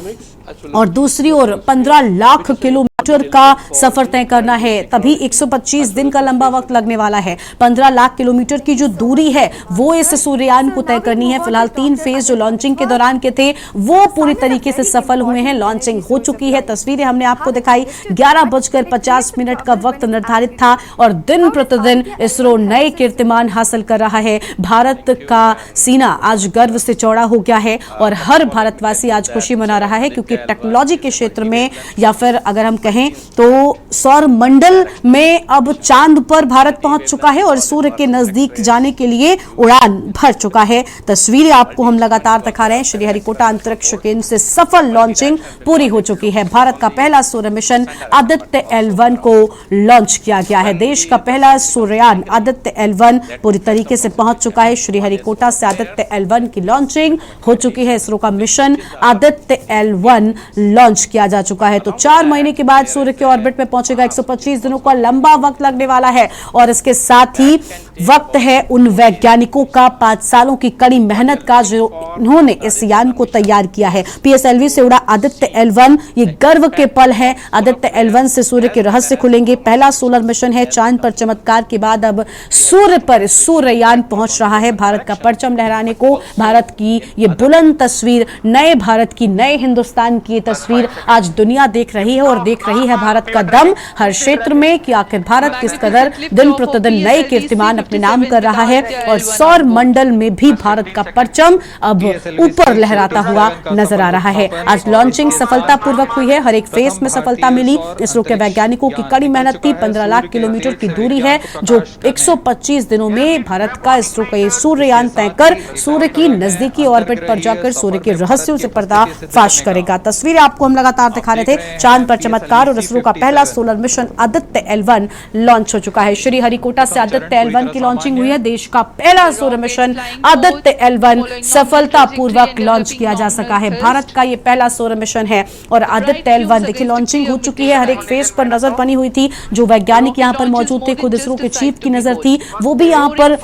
और दूसरी ओर 15 लाख किलोमीटर किलोमीटर का सफर तय करना है, तभी 125 दिन का लंबा वक्त लगने वाला है। 15 लाख किलोमीटर की जो दूरी है वो इस सूर्ययान को तय करनी है। फिलहाल 3 फेज जो लॉन्चिंग के दौरान के थे वो पूरी तरीके से सफल हुए हैं, लॉन्चिंग हो चुकी है। तस्वीरें हमने आपको दिखाई। 11:50 का वक्त निर्धारित था और दिन प्रतिदिन इसरो नए कीर्तिमान हासिल कर रहा है। भारत का सीना आज गर्व से चौड़ा हो गया है और हर भारतवासी आज खुशी मना रहा है, क्योंकि टेक्नोलॉजी के क्षेत्र में या फिर अगर हम कहें तो सौर मंडल में अब चांद पर भारत पहुंच चुका है और सूर्य के नजदीक जाने के लिए उड़ान भर चुका है। तस्वीरें आपको हम लगातार दिखा रहे हैं। श्रीहरिकोटा अंतरिक्ष केंद्र से सफल लॉन्चिंग पूरी हो चुकी है। भारत का पहला सूर्य मिशन आदित्य L1 को लॉन्च किया गया है। देश का पहला सूर्ययान आदित्य L1 पूरी तरीके से पहुंच चुका है। श्रीहरिकोटा से आदित्य L1 की लॉन्चिंग हो चुकी है। इसरो का मिशन आदित्य L1 लॉन्च किया जा चुका है। तो 4 महीने के बाद सूर्य के ऑर्बिट में पहुंचेगा। 125 दिनों का लंबा वक्त लगने वाला है और इसके साथ ही वक्त है उन वैज्ञानिकों का 5 सालों की कड़ी मेहनत का जो उन्होंने इस यान को तैयार किया है। PSLV से उड़ा आदित्य L1 ये गर्व के पल है। आदित्य L1 से सूर्य के रहस्य खुलेंगे। पहला सोलर मिशन है। चांद पर चमत्कार के बाद अब सूर्य पर सूर्ययान पहुंच रहा है। भारत का परचम लहराने को, भारत की ये बुलंद तस्वीर, नए भारत की, नए हिंदुस्तान की ये तस्वीर आज दुनिया देख रही है और देख रही है भारत का दम हर क्षेत्र में कि आखिर भारत किस कदर दिन प्रतिदिन नए कीर्तिमान अपने नाम कर रहा है और सौर मंडल में भी भारत का परचम अब ऊपर लहराता हुआ नजर आ रहा है। आज लॉन्चिंग सफलतापूर्वक हुई है। हर एक फेस में सफलता मिली। इसरो के वैज्ञानिकों की कड़ी मेहनत थी। 15 लाख किलोमीटर की दूरी है जो 125 दिनों में भारत का इसरो का ये सूर्ययान तय कर सूर्य की नजदीकी ऑर्बिट पर जाकर सूर्य के रहस्यों से पर्दाफाश करेगा। तस्वीरें आपको हम लगातार दिखा रहे थे। चांद पर चमत्कार और इसरो का पहला solar mission Aditya L1 launch हो चुका है। श्रीहरिकोटा से आदित्य L1 की लॉन्चिंग हुई है। देश का पहला सूर्य मिशन आदित्य L1 सफलतापूर्वक लॉन्च किया जा सका है। भारत का ये पहला सूर्य मिशन है और आदित्य L1 देखिए लॉन्चिंग हो चुकी है। हर एक फेस पर नजर बनी हुई थी। जो वैज्ञानिक यहाँ पर मौजूद थे, खुद इसरो के चीफ की नजर थी, वो भी यहाँ पर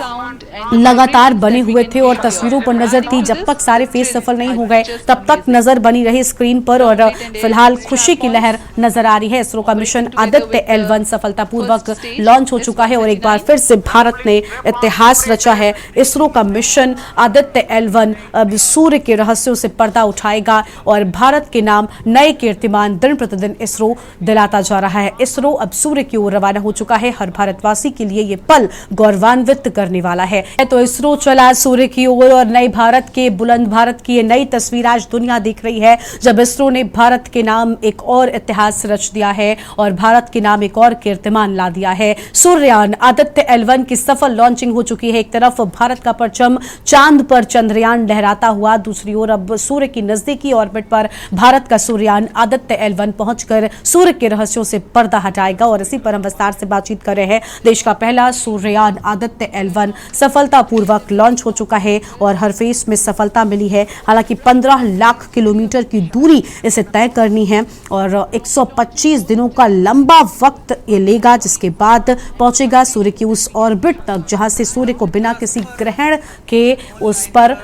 लगातार बने हुए थे और तस्वीरों पर नजर थी। जब तक सारे फेस सफल नहीं हो गए तब तक नजर बनी रही स्क्रीन पर और फिलहाल खुशी की लहर नजर आ रही है। इसरो का मिशन आदित्य L1 सफलतापूर्वक लॉन्च हो चुका है और एक बार फिर से भारत ने इतिहास रचा है। इसरो का मिशन आदित्य L1 अब सूर्य के रहस्यों से पर्दा उठाएगा और भारत के नाम नए कीर्तिमान दिन प्रतिदिन इसरो दिलाता जा रहा है। इसरो अब सूर्य की ओर रवाना हो चुका है। हर भारतवासी के लिए ये पल गौरवान्वित करने वाला है। तो इसरो चला सूर्य की ओर और नए भारत के, बुलंद भारत की ये नई तस्वीर आज दुनिया देख रही है, जब इसरो ने भारत के नाम एक और इतिहास रच दिया है और भारत के नाम एक और कीर्तिमान ला दिया है। सूर्ययान आदित्य L1 की सफल लॉन्चिंग हो चुकी है। एक तरफ भारत का परचम चांद पर चंद्रयान लहराता हुआ, दूसरी ओर अब सूर्य की नजदीकी ऑर्बिट पर भारत का सूर्ययान आदित्य L1 पहुंचकर सूर्य के रहस्यों से पर्दा हटाएगा और इसी पर हम विस्तार से बातचीत कर रहे हैं। देश का पहला सूर्ययान आदित्य L1 सफलतापूर्वक लॉन्च हो चुका है और हर फेस में सफलता मिली है। हालांकि 15 लाख किलोमीटर की दूरी इसे तय करनी है और 125 दिनों का लंबा वक्त ये लेगा, जिसके बाद पहुंचेगा सूर्य की उस ऑर्बिट तक जहां से सूर्य को बिना किसी ग्रहण के उस पर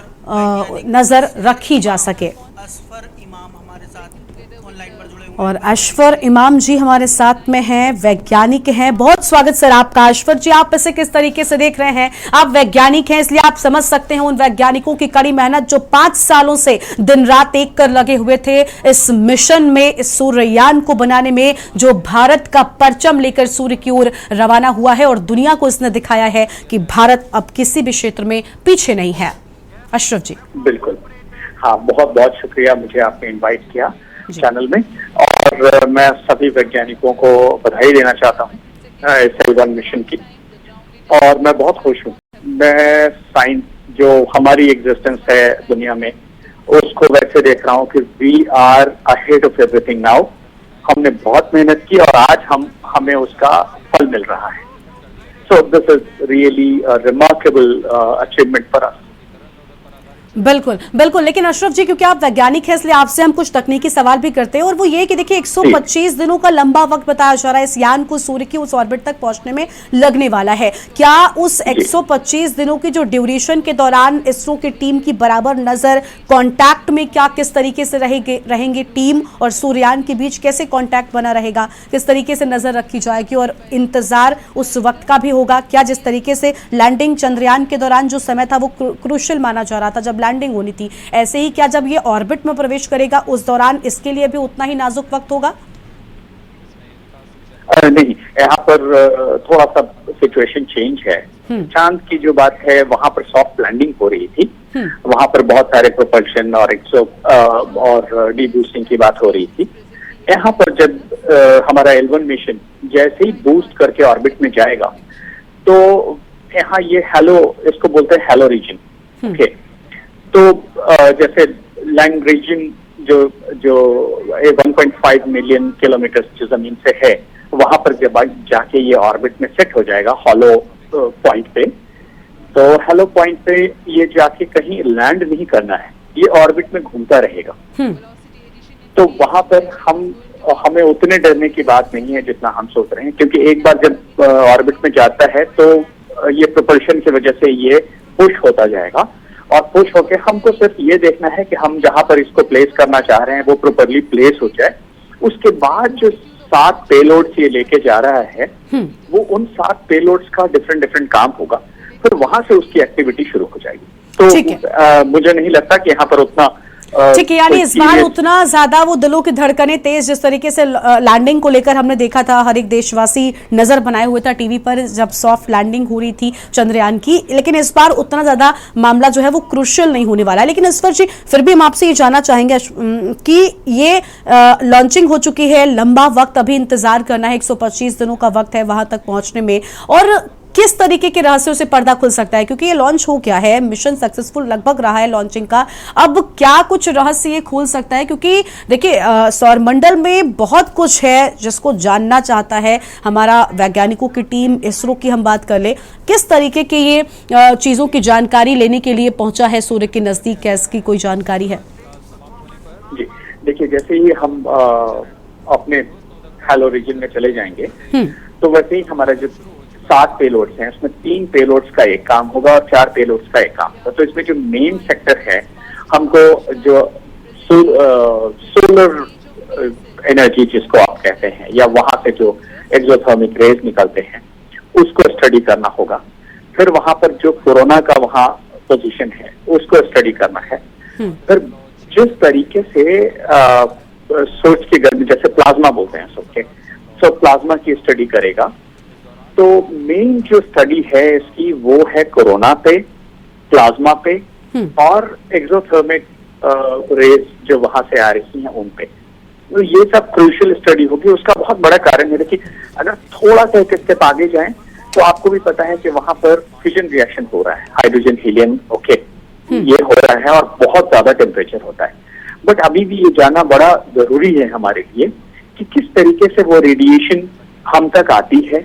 नजर रखी जा सके। और अशफर इमाम जी हमारे साथ में हैं, वैज्ञानिक हैं। बहुत स्वागत सर आपका। अशफर जी, आप इसे किस तरीके से देख रहे हैं? आप वैज्ञानिक हैं, इसलिए आप समझ सकते हैं उन वैज्ञानिकों की कड़ी मेहनत जो 5 सालों से दिन रात एक कर लगे हुए थे इस मिशन में, इस सूर्ययान को बनाने में, जो भारत का परचम लेकर सूर्य की ओर रवाना हुआ है और दुनिया को इसने दिखाया है कि भारत अब किसी भी क्षेत्र में पीछे नहीं है। अशरफ जी। बिल्कुल, हाँ, बहुत बहुत शुक्रिया, मुझे आपने इन्वाइट किया चैनल में और मैं सभी वैज्ञानिकों को बधाई देना चाहता हूँ इस L1 मिशन की और मैं बहुत खुश हूँ। मैं साइंस जो हमारी एग्जिस्टेंस है दुनिया में उसको वैसे देख रहा हूँ कि we are ahead of everything now. हमने बहुत मेहनत की और आज हमें उसका फल मिल रहा है। So this is really remarkable achievement for us. बिल्कुल बिल्कुल। लेकिन अशरफ जी, क्योंकि आप वैज्ञानिक हैं इसलिए आपसे हम कुछ तकनीकी सवाल भी करते हैं, और वो ये कि देखिए 125 दिनों का लंबा वक्त बताया जा रहा है इस यान को सूर्य की उस ऑर्बिट तक पहुंचने में लगने वाला है। क्या उस 125 दिनों की जो ड्यूरेशन के दौरान इसरो की टीम की बराबर नजर कांटेक्ट में, क्या किस तरीके से रहेंगे टीम और सूर्ययान के बीच, कैसे कांटेक्ट बना रहेगा, किस तरीके से नजर रखी जाएगी, और इंतजार उस वक्त का भी होगा क्या? जिस तरीके से लैंडिंग चंद्रयान के दौरान जो समय था वो क्रूशियल माना जा रहा था जब लैंडिंग होनी थी, ऐसे ही क्या जब ये ऑर्बिट में प्रवेश करेगा उस दौरान इसके लिए भी उतना ही नाजुक वक्त होगा? नहीं, यहाँ पर थोड़ा सा सिचुएशन चेंज है। चांद की जो बात है वहां पर सॉफ्ट लैंडिंग हो रही थी, वहां पर बहुत सारे प्रोपल्शन और डीबूस्टिंग की बात हो रही थी। यहाँ पर जब हमारा L1 मिशन जैसे ही बूस्ट करके ऑर्बिट में जाएगा तो यहाँ ये इसको बोलते हैं हैलो रीजन। ओके, तो जैसे लैंड रीजन जो 1.5 मिलियन किलोमीटर जो जमीन से है, वहां पर जब जाके ये ऑर्बिट में सेट हो जाएगा हॉलो पॉइंट पे, तो हेलो पॉइंट पे ये जाके कहीं लैंड नहीं करना है, ये ऑर्बिट में घूमता रहेगा। तो वहां पर हमें उतने डरने की बात नहीं है जितना हम सोच रहे हैं, क्योंकि एक बार जब ऑर्बिट में जाता है तो ये प्रोपल्शन की वजह से ये पुश होता जाएगा, और पुश होके हमको सिर्फ ये देखना है कि हम जहां पर इसको प्लेस करना चाह रहे हैं वो प्रॉपर्ली प्लेस हो जाए। उसके बाद जो 7 पेलोड्स ये लेके जा रहा है वो उन 7 पेलोड्स का डिफरेंट काम होगा, फिर वहां से उसकी एक्टिविटी शुरू हो जाएगी। तो मुझे नहीं लगता कि यहाँ पर उतना ठीक है, यानी इस बार उतना ज्यादा वो दिलों की धड़कनें तेज, जिस तरीके से लैंडिंग को लेकर हमने देखा था, हर एक देशवासी नजर बनाए हुए था टीवी पर जब सॉफ्ट लैंडिंग हो रही थी चंद्रयान की, लेकिन इस बार उतना ज्यादा मामला जो है वो क्रूशियल नहीं होने वाला है। लेकिन इस पर जी फिर भी हम आपसे ये जानना चाहेंगे कि ये लॉन्चिंग हो चुकी है, लंबा वक्त अभी इंतजार करना है, 125 दिनों का वक्त है वहां तक पहुंचने में, और किस तरीके के रहस्यों से पर्दा खुल सकता है? क्योंकि ये लॉन्च हो गया है, मिशन सक्सेसफुल लगभग रहा है लॉन्चिंग का, अब क्या कुछ रहस्य ये खोल सकता है? क्योंकि देखिए सौरमंडल में बहुत कुछ है जिसको जानना चाहता है हमारा वैज्ञानिकों की टीम, इसरो की हम बात कर ले, किस तरीके के ये चीजों की जानकारी लेने के लिए पहुंचा है सूर्य के नजदीक, क्या इसकी कोई जानकारी है? जी देखिए, जैसे ही हम अपने हैलो रीजन में चले जाएंगे तो वैसे ही हमारा जो 7 पेलोड्स हैं उसमें 3 पेलोड्स का एक काम होगा और 4 पेलोड्स का एक काम होगा। तो इसमें जो मेन सेक्टर है, हमको जो सोलर एनर्जी जिसको आप कहते हैं, या वहां से जो एक्सोथर्मिक रेज निकलते हैं उसको स्टडी करना होगा। फिर वहां पर जो कोरोना का वहां पोजीशन है उसको स्टडी करना है। फिर जिस तरीके से सूरज की गर्मी, जैसे प्लाज्मा बोलते हैं सबके, तो प्लाज्मा की स्टडी करेगा। तो मेन जो स्टडी है इसकी वो है कोरोना पे, प्लाज्मा पे और एक्सोथर्मिक रेज जो वहां से आ रही हैं उन पे। तो ये सब क्रूशियल स्टडी होगी। उसका बहुत बड़ा कारण है, देखिए अगर थोड़ा सा एक स्टेप आगे जाएं तो आपको भी पता है कि वहां पर फ्यूजन रिएक्शन हो रहा है, हाइड्रोजन हीलियम ये हो रहा है और बहुत ज्यादा टेम्परेचर होता है। बट अभी भी ये जानना बड़ा जरूरी है हमारे लिए कि किस तरीके से वो रेडिएशन हम तक आती है,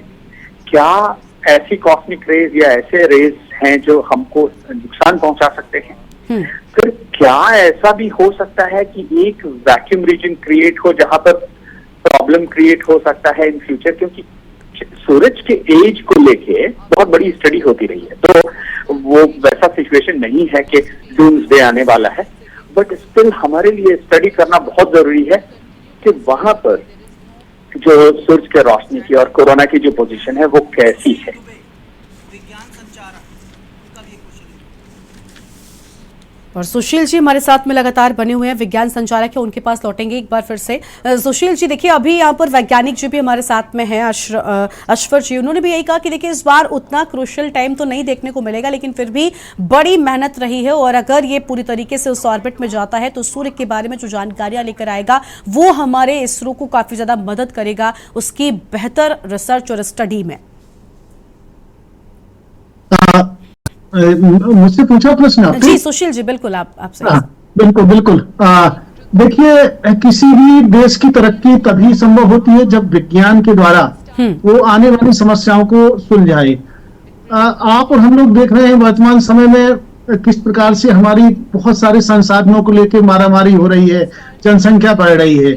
क्या ऐसी कॉस्मिक रेज या ऐसे रेज हैं जो हमको नुकसान पहुंचा सकते हैं। फिर क्या ऐसा भी हो सकता है कि एक वैक्यूम रीजन क्रिएट हो जहां पर प्रॉब्लम क्रिएट हो सकता है इन फ्यूचर, क्योंकि सूरज के एज को लेके बहुत बड़ी स्टडी होती रही है, तो वो वैसा सिचुएशन नहीं है कि डूम्सडे आने वाला है। बट स्टिल हमारे लिए स्टडी करना बहुत जरूरी है कि वहां पर जो सूरज के रोशनी की और कोरोना की जो पोजीशन है वो कैसी है। और सुशील जी हमारे साथ में लगातार बने हुए हैं, विज्ञान संचालक है, उनके पास लौटेंगे एक बार फिर से। सुशील जी देखिए, अभी यहाँ पर वैज्ञानिक जी भी हमारे साथ में हैं, अशफर जी, उन्होंने भी यही कहा कि देखिए इस बार उतना क्रूशियल टाइम तो नहीं देखने को मिलेगा, लेकिन फिर भी बड़ी मेहनत रही है, और अगर ये पूरी तरीके से उस ऑर्बिट में जाता है तो सूर्य के बारे में जो जानकारियां लेकर आएगा वो हमारे इसरो को काफी ज्यादा मदद करेगा उसकी बेहतर रिसर्च और स्टडी में। मुझसे पूछा प्रश्न आपने? जी सुशील जी, बिल्कुल आपसे। बिल्कुल। देखिए, किसी भी देश की तरक्की तभी संभव होती है जब विज्ञान के द्वारा वो आने वाली समस्याओं को सुलझाए। आप और हम लोग देख रहे हैं वर्तमान समय में किस प्रकार से हमारी बहुत सारे संसाधनों को लेकर मारामारी हो रही है, जनसंख्या बढ़ रही है,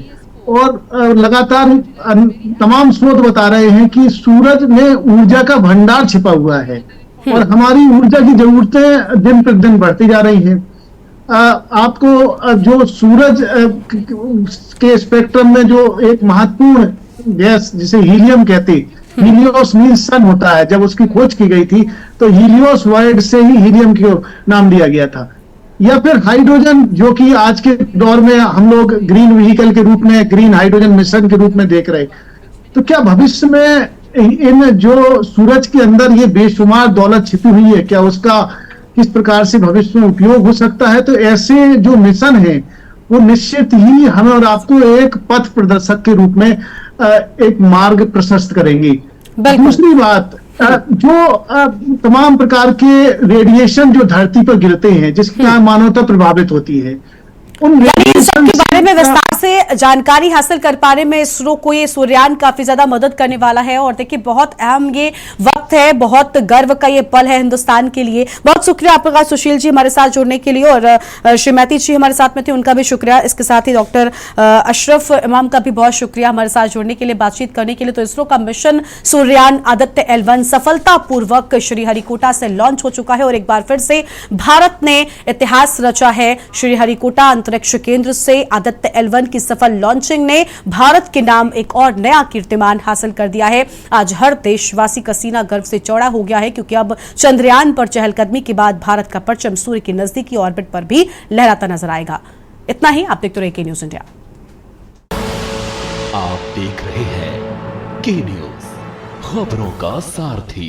और लगातार तमाम स्रोत बता रहे हैं कि सूरज में ऊर्जा का भंडार छिपा हुआ है और हमारी ऊर्जा की जरूरतें दिन प्रतिदिन बढ़ती जा रही हैं। आपको जो सूरज के स्पेक्ट्रम में जो एक महत्वपूर्ण गैस जिसे हीलियम कहते, हीलियोस मीन्स सन होता है, जब उसकी खोज की गई थी तो हीलियोस वर्ड से ही हीलियम को नाम दिया गया था। या फिर हाइड्रोजन, जो कि आज के दौर में हम लोग ग्रीन व्हीकल के रूप में, ग्रीन हाइड्रोजन मिशन के रूप में देख रहे, तो क्या भविष्य में इन जो सूरज के अंदर ये बेशुमार दौलत छिपी हुई है, क्या उसका किस प्रकार से भविष्य में उपयोग हो सकता है? तो ऐसे जो मिशन है वो निश्चित ही हमें और आपको एक पथ प्रदर्शक के रूप में एक मार्ग प्रशस्त करेंगी। दूसरी बात, जो तमाम प्रकार के रेडिएशन जो धरती पर गिरते हैं जिसके कारण मानवता प्रभावित होती है, उन इन सब के बारे में विस्तार से जानकारी हासिल कर पाने में इसरो को ये सूर्ययान काफी ज्यादा मदद करने वाला है। और देखिए, बहुत अहम ये वक्त है, बहुत गर्व का ये पल है हिंदुस्तान के लिए। बहुत शुक्रिया आपका सुशील जी हमारे साथ जुड़ने के लिए, और श्रीमती जी हमारे साथ में थी, उनका भी शुक्रिया। इसके साथ ही डॉक्टर अशरफ इमाम का भी बहुत शुक्रिया हमारे साथ जुड़ने के लिए, बातचीत करने के लिए। तो इसरो का मिशन सूर्ययान आदित्य L1 सफलतापूर्वक श्रीहरिकोटा से लॉन्च हो चुका है और एक बार फिर से भारत ने इतिहास रचा है। श्रीहरिकोटा अंतरिक्ष केंद्र से आदित्य L1 की सफल लॉन्चिंग ने भारत के नाम एक और नया कीर्तिमान हासिल कर दिया है। आज हर देशवासी का सीना गर्व से चौड़ा हो गया है, क्योंकि अब चंद्रयान पर चहलकदमी के बाद भारत का परचम सूर्य की नजदीकी ऑर्बिट पर भी लहराता नजर आएगा। इतना ही, आप देखते रहिए न्यूज़ इंडिया। आप देख रहे हैं के न्यूज़, खबरों का सारथी।